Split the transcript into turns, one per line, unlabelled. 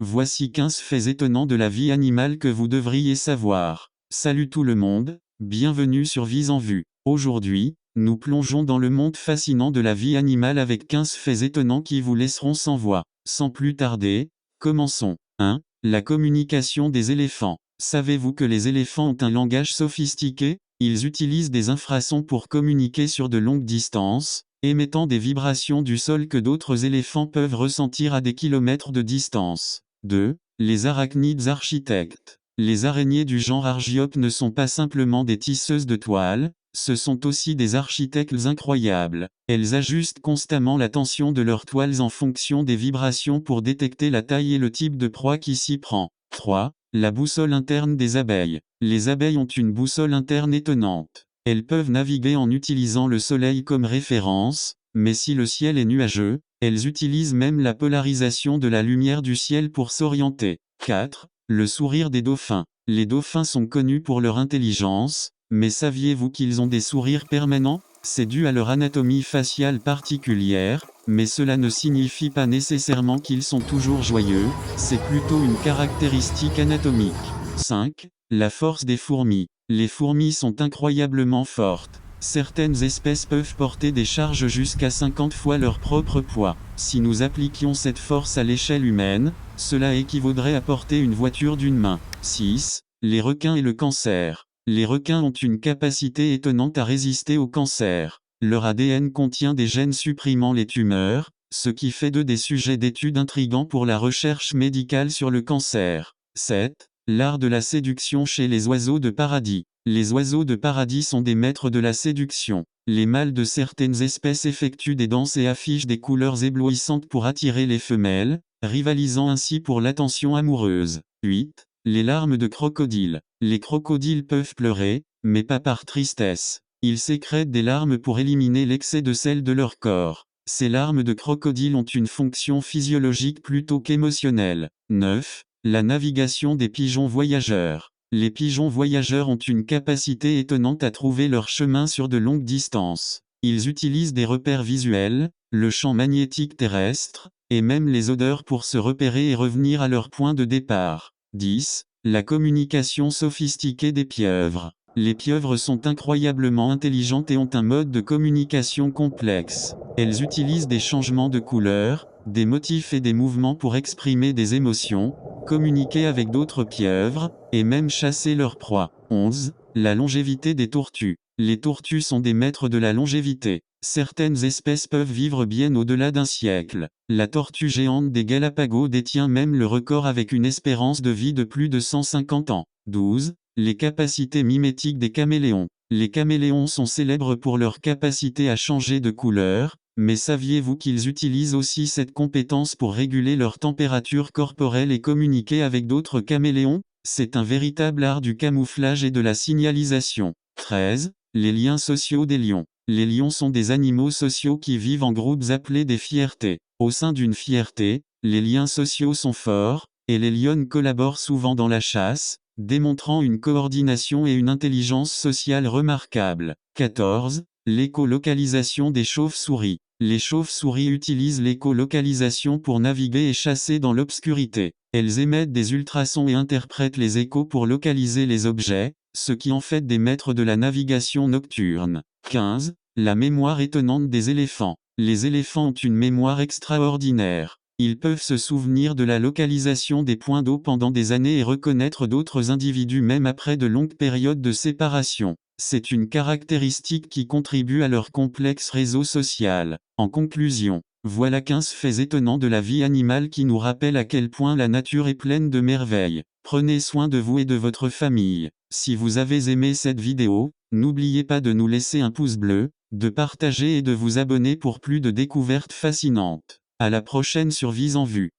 Voici 15 faits étonnants de la vie animale que vous devriez savoir. Salut tout le monde, bienvenue sur Vise en Vue. Aujourd'hui, nous plongeons dans le monde fascinant de la vie animale avec 15 faits étonnants qui vous laisseront sans voix. Sans plus tarder, commençons. 1. La communication des éléphants. Savez-vous que les éléphants ont un langage sophistiqué? Ils utilisent des infrasons pour communiquer sur de longues distances, émettant des vibrations du sol que d'autres éléphants peuvent ressentir à des kilomètres de distance. 2. Les arachnides architectes. Les araignées du genre Argiope ne sont pas simplement des tisseuses de toile, ce sont aussi des architectes incroyables. Elles ajustent constamment la tension de leurs toiles en fonction des vibrations pour détecter la taille et le type de proie qui s'y prend. 3. La boussole interne des abeilles. Les abeilles ont une boussole interne étonnante. Elles peuvent naviguer en utilisant le soleil comme référence, mais si le ciel est nuageux, elles utilisent même la polarisation de la lumière du ciel pour s'orienter. 4. Le sourire des dauphins. Les dauphins sont connus pour leur intelligence, mais saviez-vous qu'ils ont des sourires permanents? C'est dû à leur anatomie faciale particulière, mais cela ne signifie pas nécessairement qu'ils sont toujours joyeux, c'est plutôt une caractéristique anatomique. 5. La force des fourmis. Les fourmis sont incroyablement fortes. Certaines espèces peuvent porter des charges jusqu'à 50 fois leur propre poids. Si nous appliquions cette force à l'échelle humaine, cela équivaudrait à porter une voiture d'une main. 6. Les requins et le cancer. Les requins ont une capacité étonnante à résister au cancer. Leur ADN contient des gènes supprimant les tumeurs, ce qui fait d'eux des sujets d'études intrigants pour la recherche médicale sur le cancer. 7. L'art de la séduction chez les oiseaux de paradis. Les oiseaux de paradis sont des maîtres de la séduction. Les mâles de certaines espèces effectuent des danses et affichent des couleurs éblouissantes pour attirer les femelles, rivalisant ainsi pour l'attention amoureuse. 8. Les larmes de crocodile. Les crocodiles peuvent pleurer, mais pas par tristesse. Ils sécrètent des larmes pour éliminer l'excès de sel de leur corps. Ces larmes de crocodile ont une fonction physiologique plutôt qu'émotionnelle. 9. La navigation des pigeons voyageurs. Les pigeons voyageurs ont une capacité étonnante à trouver leur chemin sur de longues distances. Ils utilisent des repères visuels, le champ magnétique terrestre, et même les odeurs pour se repérer et revenir à leur point de départ. 10. La communication sophistiquée des pieuvres. Les pieuvres sont incroyablement intelligentes et ont un mode de communication complexe. Elles utilisent des changements de couleur, des motifs et des mouvements pour exprimer des émotions, communiquer avec d'autres pieuvres, et même chasser leurs proies. 11. La longévité des tortues. Les tortues sont des maîtres de la longévité. Certaines espèces peuvent vivre bien au-delà d'un siècle. La tortue géante des Galapagos détient même le record avec une espérance de vie de plus de 150 ans. 12. Les capacités mimétiques des caméléons. Les caméléons sont célèbres pour leur capacité à changer de couleur, mais saviez-vous qu'ils utilisent aussi cette compétence pour réguler leur température corporelle et communiquer avec d'autres caméléons? C'est un véritable art du camouflage et de la signalisation. 13. Les liens sociaux des lions. Les lions sont des animaux sociaux qui vivent en groupes appelés des fiertés. Au sein d'une fierté, les liens sociaux sont forts, et les lionnes collaborent souvent dans la chasse, démontrant une coordination et une intelligence sociale remarquables. 14. L'écolocalisation des chauves-souris. Les chauves-souris utilisent l'écolocalisation pour naviguer et chasser dans l'obscurité. Elles émettent des ultrasons et interprètent les échos pour localiser les objets, ce qui en fait des maîtres de la navigation nocturne. 15. La mémoire étonnante des éléphants. Les éléphants ont une mémoire extraordinaire. Ils peuvent se souvenir de la localisation des points d'eau pendant des années et reconnaître d'autres individus même après de longues périodes de séparation. C'est une caractéristique qui contribue à leur complexe réseau social. En conclusion, voilà 15 faits étonnants de la vie animale qui nous rappellent à quel point la nature est pleine de merveilles. Prenez soin de vous et de votre famille. Si vous avez aimé cette vidéo, n'oubliez pas de nous laisser un pouce bleu, de partager et de vous abonner pour plus de découvertes fascinantes. À la prochaine sur Vise en Vue.